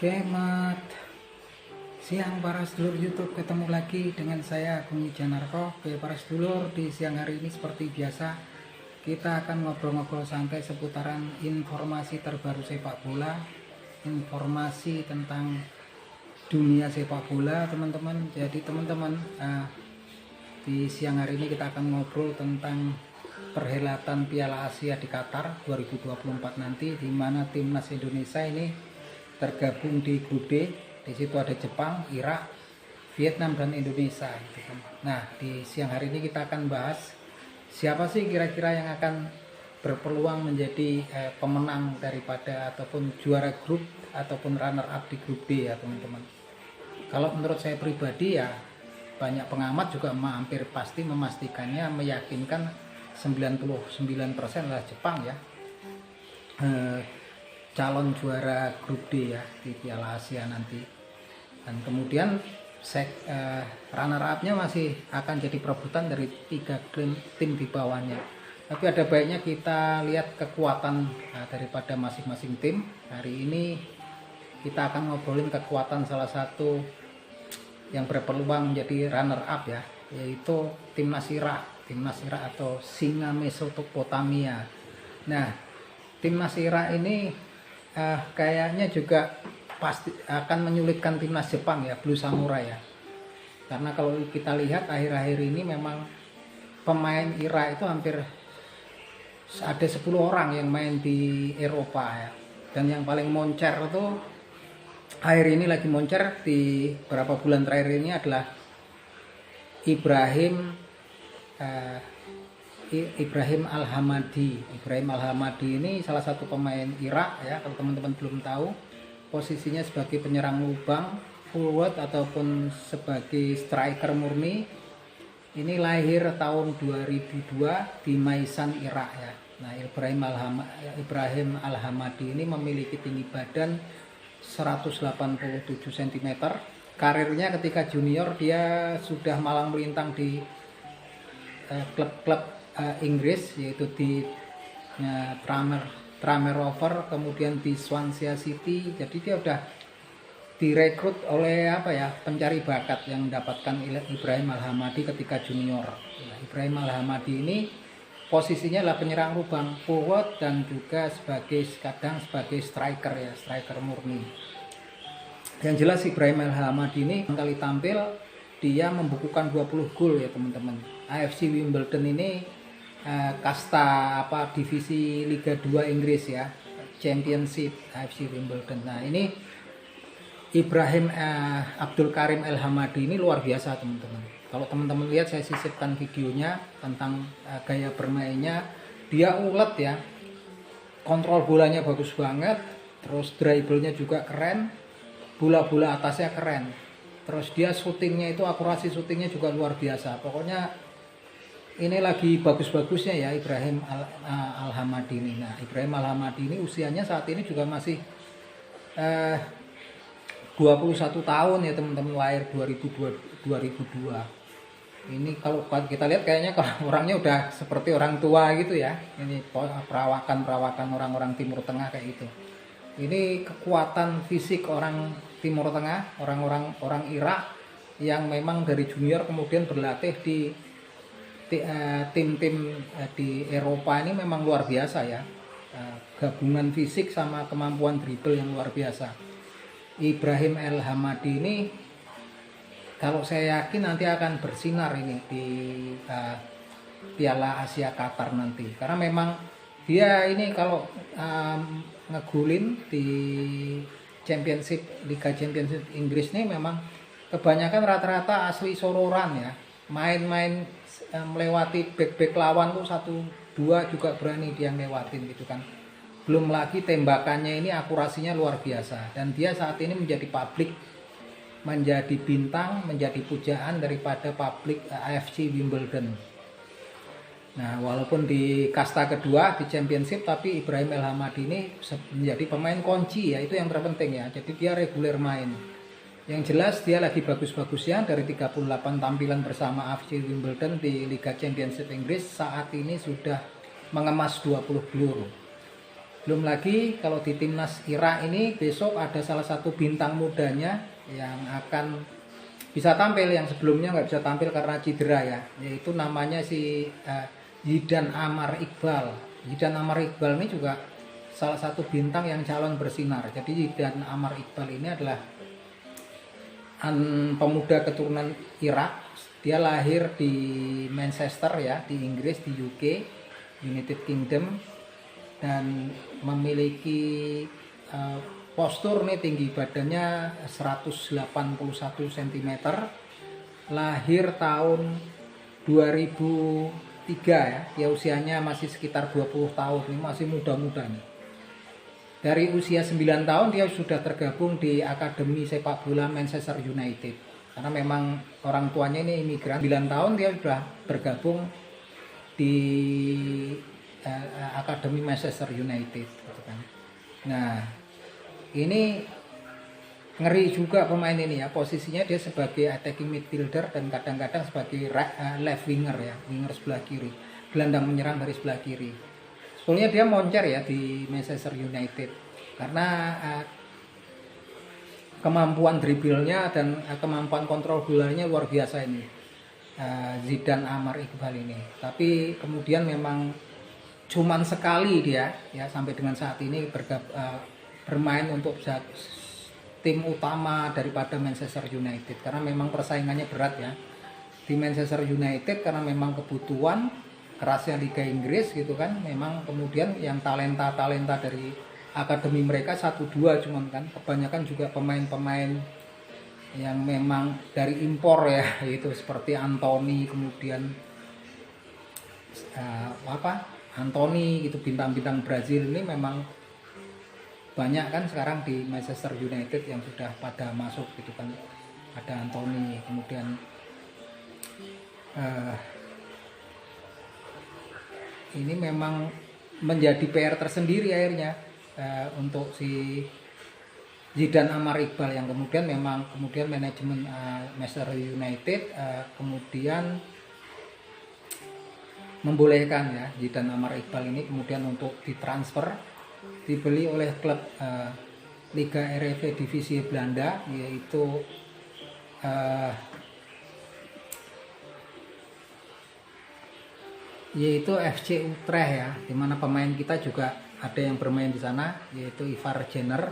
Selamat siang para sedulur YouTube, ketemu lagi dengan saya Agung Wijanarko. Oke para sedulur, di siang hari ini seperti biasa kita akan ngobrol-ngobrol santai seputaran informasi terbaru sepak bola, informasi tentang dunia sepak bola teman-teman. Jadi teman-teman, di siang hari ini kita akan ngobrol tentang perhelatan Piala Asia di Qatar 2024 nanti, di mana timnas Indonesia ini tergabung di grup D. Di situ ada Jepang, Irak, Vietnam dan Indonesia gitu kan. Nah, di siang hari ini kita akan bahas siapa sih kira-kira yang akan berpeluang menjadi pemenang daripada ataupun juara grup ataupun runner up di grup D ya teman-teman. Kalau menurut saya pribadi ya, banyak pengamat juga hampir pasti memastikannya, meyakinkan 99% adalah Jepang ya, calon juara grup D ya di Piala Asia nanti. Dan kemudian runner up-nya masih akan jadi perebutan dari 3 tim di bawahnya. Tapi ada baiknya kita lihat kekuatan daripada masing-masing tim. Hari ini kita akan ngobrolin kekuatan salah satu yang berpeluang menjadi runner up ya, yaitu timnas Irak atau Singa Mesopotamia. Nah, timnas Irak ini kayaknya juga pasti akan menyulitkan timnas Jepang ya, Blue Samurai ya. Karena kalau kita lihat akhir-akhir ini memang pemain Irak itu hampir ada 10 orang yang main di Eropa ya. Dan yang paling moncer itu akhir ini lagi moncer di beberapa bulan terakhir ini adalah Ibrahim Al-Hamadi. Ibrahim Al-Hamadi ini salah satu pemain Irak ya, kalau teman-teman belum tahu, posisinya sebagai penyerang lubang, forward ataupun sebagai striker murni. Ini lahir tahun 2002 di Maisan, Irak ya. Nah, Ibrahim Al-Hamadi ini memiliki tinggi badan 187 cm. Karirnya ketika junior dia sudah malang melintang di klub-klub Inggris, yaitu di Tranmere Rovers, kemudian di Swansea City. Jadi dia udah direkrut oleh pencari bakat yang mendapatkan Ibrahim Al-Hamadi ketika junior. Nah, Ibrahim Al-Hamadi ini posisinya adalah penyerang lubang, forward, dan juga kadang sebagai striker ya, striker murni. Yang jelas Ibrahim Al-Hamadi ini kali tampil dia membukukan 20 gol ya teman-teman. AFC Wimbledon ini kasta divisi Liga 2 Inggris ya, Championship AFC Wimbledon. Nah, ini Ibrahim Abdul Karim Al-Hamadi ini luar biasa teman-teman. Kalau teman-teman lihat, saya sisipkan videonya tentang gaya bermainnya. Dia ulet ya, kontrol bolanya bagus banget, terus dribblenya juga keren, bola-bola atasnya keren, terus dia syutingnya itu, akurasi syutingnya juga luar biasa. Pokoknya ini lagi bagus-bagusnya ya Ibrahim Al-Hamadi ini. Nah, Ibrahim Al-Hamadi ini usianya saat ini juga masih 21 tahun ya teman-teman, lahir 2002. Ini kalau kita lihat kayaknya kalau orangnya udah seperti orang tua gitu ya. Ini perawakan orang-orang Timur Tengah kayak gitu. Ini kekuatan fisik orang Timur Tengah, orang Irak yang memang dari junior kemudian berlatih di tim-tim di Eropa ini memang luar biasa ya. Gabungan fisik sama kemampuan dribble yang luar biasa. Ibrahim Al-Hamadi ini kalau saya yakin nanti akan bersinar ini di Piala Asia Qatar nanti. Karena memang dia ini kalau ngegulin di Liga Championship Inggris ini memang kebanyakan rata-rata asli sororan ya. Main-main melewati back lawan tuh 1-2 juga berani dia ngelewatin gitu kan. Belum lagi tembakannya ini akurasinya luar biasa, dan dia saat ini menjadi menjadi bintang, menjadi pujaan daripada publik AFC Wimbledon. Nah, walaupun di kasta kedua di Championship, tapi Ibrahim Al-Hamadi ini menjadi pemain kunci ya, itu yang terpenting ya. Jadi dia reguler main. Yang jelas dia lagi bagus-bagusnya, dari 38 tampilan bersama AFC Wimbledon di Liga Championship Inggris saat ini sudah mengemas 20 gol. Belum lagi kalau di timnas Irak ini besok ada salah satu bintang mudanya yang akan bisa tampil, yang sebelumnya nggak bisa tampil karena cedera ya, yaitu namanya si Zidan Amar Iqbal. Zidan Amar Iqbal ini juga salah satu bintang yang calon bersinar. Jadi Zidan Amar Iqbal ini adalah pemuda keturunan Irak. Dia lahir di Manchester ya, di Inggris, di UK, United Kingdom, dan memiliki postur nih, tinggi badannya 181 cm, lahir tahun 2003 ya, dia usianya masih sekitar 20 tahun, ini masih muda-muda nih. Dari usia 9 tahun dia sudah tergabung di Akademi Sepak Bola Manchester United, karena memang orang tuanya ini imigran. 9 tahun dia sudah bergabung di Akademi Manchester United gitu kan. Nah, ini ngeri juga pemain ini ya, posisinya dia sebagai attacking midfielder dan kadang-kadang sebagai left winger ya, winger sebelah kiri, gelandang menyerang dari sebelah kiri. Sebetulnya dia moncer ya di Manchester United karena kemampuan dribblenya dan kemampuan kontrol bolanya luar biasa ini, Zidan Amar Iqbal ini. Tapi kemudian memang cuman sekali dia ya sampai dengan saat ini bermain untuk tim utama daripada Manchester United, karena memang persaingannya berat ya di Manchester United, karena memang kebutuhan kerasnya Liga Inggris gitu kan. Memang kemudian yang talenta dari akademi mereka 1-2 cuman kan, kebanyakan juga pemain-pemain yang memang dari impor ya, itu seperti Anthony, kemudian Anthony gitu, bintang-bintang Brazil ini memang banyak kan sekarang di Manchester United yang sudah pada masuk gitu kan. Ada Anthony, kemudian ini memang menjadi PR tersendiri akhirnya untuk si Zidan Amar Iqbal, yang kemudian manajemen Manchester United kemudian membolehkan ya Zidan Amar Iqbal ini kemudian untuk ditransfer, dibeli oleh klub Liga Eredivisie divisi Belanda, yaitu FC Utrecht ya, dimana pemain kita juga ada yang bermain di sana, yaitu Ivar Jenner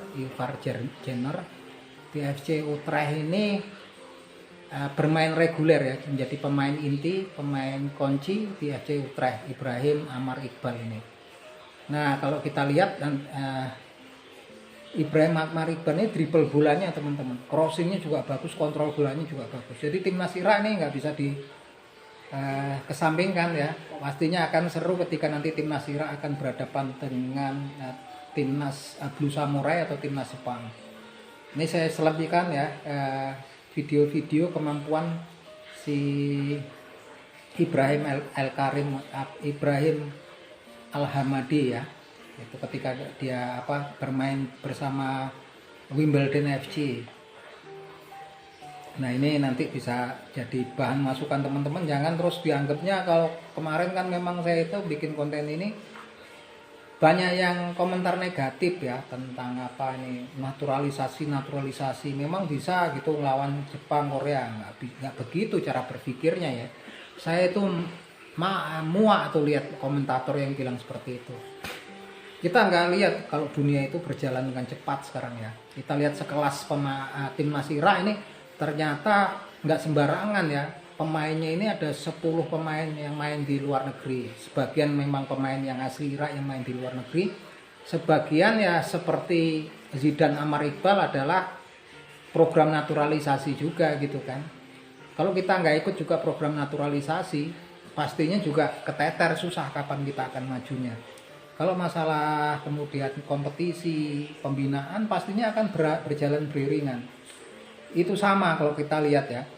di FC Utrecht ini bermain reguler ya, menjadi pemain inti, pemain kunci di FC Utrecht, Ibrahim Amar Iqbal ini. Nah, kalau kita lihat Ibrahim Amar Iqbal ini dribble bolanya teman-teman, crossingnya juga bagus, kontrol bolanya juga bagus. Jadi timnas Irak ini nggak bisa kesampingkan ya. Pastinya akan seru ketika nanti timnas Irak akan berhadapan dengan timnas Blue Samurai atau timnas Jepang. Ini saya selebihkan ya video-video kemampuan si Ibrahim Al-Hamadi ya, itu ketika dia bermain bersama Wimbledon FC. Nah, ini nanti bisa jadi bahan masukan teman-teman. Jangan terus dianggapnya, kalau kemarin kan memang saya itu bikin konten ini banyak yang komentar negatif ya tentang naturalisasi. Memang bisa gitu ngelawan Jepang, Korea, nggak begitu cara berpikirnya ya. Saya itu muak tuh lihat komentator yang bilang seperti itu. Kita nggak lihat kalau dunia itu berjalan dengan cepat sekarang ya. Kita lihat sekelas timnas Irak ini ternyata nggak sembarangan ya. Pemainnya ini ada 10 pemain yang main di luar negeri. Sebagian memang pemain yang asli Irak yang main di luar negeri. Sebagian ya seperti Zidan Amar Iqbal adalah program naturalisasi juga gitu kan. Kalau kita nggak ikut juga program naturalisasi, pastinya juga keteter, susah kapan kita akan majunya. Kalau masalah kemudian kompetisi, pembinaan pastinya akan berjalan beriringan. Itu sama kalau kita lihat ya.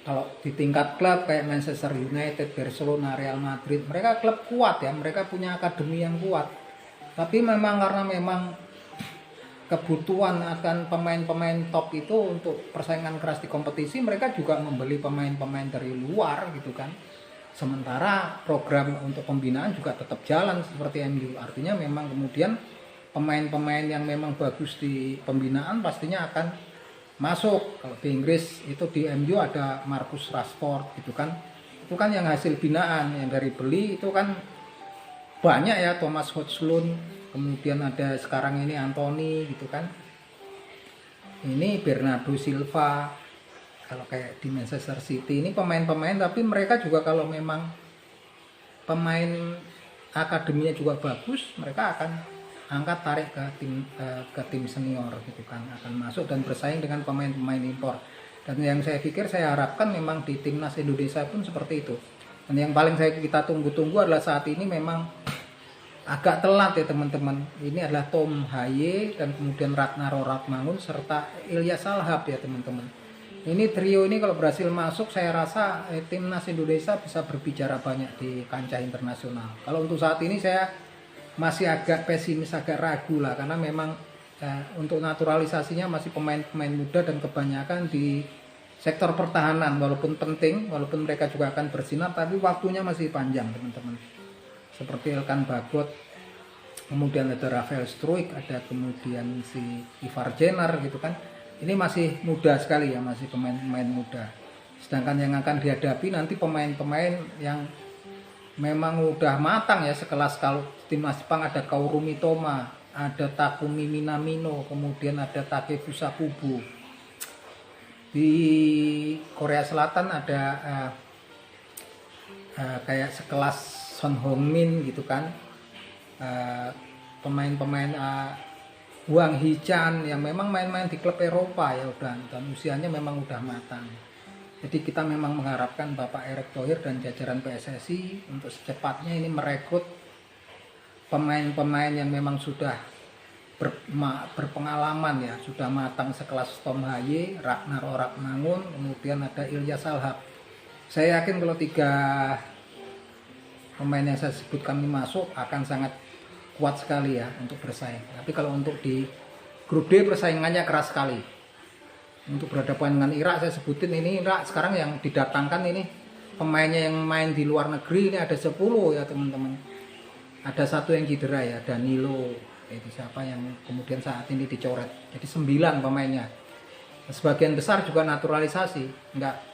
Kalau di tingkat klub kayak Manchester United, Barcelona, Real Madrid, mereka klub kuat ya, mereka punya akademi yang kuat. Tapi memang karena memang kebutuhan akan pemain-pemain top itu untuk persaingan keras di kompetisi, mereka juga membeli pemain-pemain dari luar gitu kan. Sementara program untuk pembinaan juga tetap jalan seperti MU. Artinya memang kemudian pemain-pemain yang memang bagus di pembinaan pastinya akan masuk. Kalau di Inggris itu di MU ada Marcus Rashford gitu kan. Itu kan yang hasil binaan, yang dari beli itu kan banyak ya, Thomas Hodgson, kemudian ada sekarang ini Anthony gitu kan. Ini Bernardo Silva. Kalau kayak di Manchester City ini pemain-pemain, tapi mereka juga kalau memang pemain akademinya juga bagus, mereka akan angkat tarik ke tim senior gitu kan, akan masuk dan bersaing dengan pemain-pemain impor. Dan yang saya pikir, saya harapkan memang di timnas Indonesia pun seperti itu. Dan yang paling kita tunggu-tunggu adalah saat ini memang agak telat ya teman-teman. Ini adalah Tom Haye dan kemudian Ragnar Rathmangun serta Ilyas Salhab ya teman-teman. Ini trio ini kalau berhasil masuk, saya rasa timnas Indonesia bisa berbicara banyak di kancah internasional. Kalau untuk saat ini saya masih agak pesimis, agak ragu lah, karena memang untuk naturalisasinya masih pemain-pemain muda dan kebanyakan di sektor pertahanan. Walaupun penting, walaupun mereka juga akan bersinar, tapi waktunya masih panjang teman-teman. Seperti Elkan Bagot, kemudian ada Rafael Struijk, ada kemudian si Ivar Jenner gitu kan. Ini masih muda sekali ya, masih pemain-pemain muda. Sedangkan yang akan dihadapi nanti pemain-pemain yang memang udah matang ya, sekelas kalau timnas Jepang ada Kaoru Mitoma, ada Takumi Minamino, kemudian ada Takefusa Kubo. Di Korea Selatan ada kayak sekelas Son Heung-min gitu kan. Pemain-pemain Wang Hee-chan yang memang main-main di klub Eropa ya udah, dan usianya memang udah matang. Jadi kita memang mengharapkan Bapak Erick Thohir dan jajaran PSSI untuk secepatnya ini merekrut pemain-pemain yang memang sudah berpengalaman ya, sudah matang sekelas Tom Haye, Ragnar Rathmangun, kemudian ada Ilyas Salhab. Saya yakin kalau 3 pemain yang saya sebutkan ini masuk akan sangat kuat sekali ya untuk bersaing. Tapi kalau untuk di grup D persaingannya keras sekali. Untuk berhadapan dengan Irak, saya sebutin ini Irak sekarang yang didatangkan ini pemainnya yang main di luar negeri ini ada 10 ya teman-teman. Ada 1 yang cedera ya, Danilo. Itu siapa yang kemudian saat ini dicoret. Jadi 9 pemainnya. Sebagian besar juga naturalisasi. Enggak.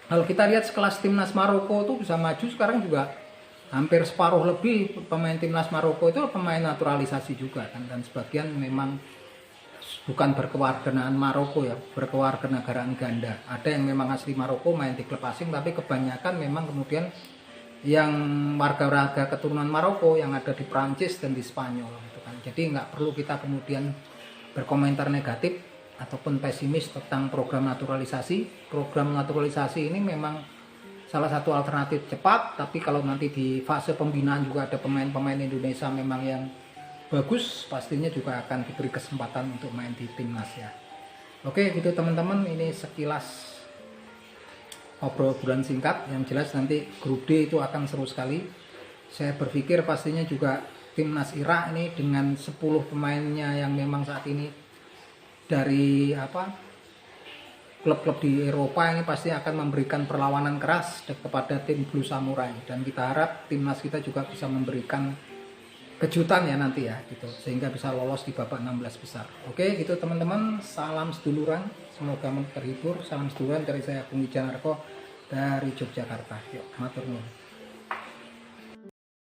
Kalau kita lihat sekelas timnas Maroko tuh bisa maju sekarang juga hampir separuh lebih pemain timnas Maroko itu pemain naturalisasi juga kan, dan sebagian memang bukan berkewarganaan Maroko ya, berkewarganegaraan ganda. Ada yang memang asli Maroko main di klub asing, tapi kebanyakan memang kemudian yang warga-warga keturunan Maroko yang ada di Prancis dan di Spanyol gitu kan. Jadi nggak perlu kita kemudian berkomentar negatif ataupun pesimis tentang program naturalisasi. Program naturalisasi ini memang salah satu alternatif cepat, tapi kalau nanti di fase pembinaan juga ada pemain-pemain Indonesia memang yang bagus, pastinya juga akan diberi kesempatan untuk main di timnas ya. Oke gitu teman-teman, ini sekilas obrolan singkat. Yang jelas nanti grup D itu akan seru sekali. Saya berpikir pastinya juga timnas Irak ini dengan 10 pemainnya yang memang saat ini dari klub-klub di Eropa ini pasti akan memberikan perlawanan keras kepada tim Blue Samurai, dan kita harap timnas kita juga bisa memberikan kejutan ya nanti ya gitu, sehingga bisa lolos di babak 16 besar. Oke gitu teman-teman, salam seduluran, semoga terhibur. Salam seduluran dari saya Bung Wijanarko dari Yogyakarta. Yuk matur nuwun.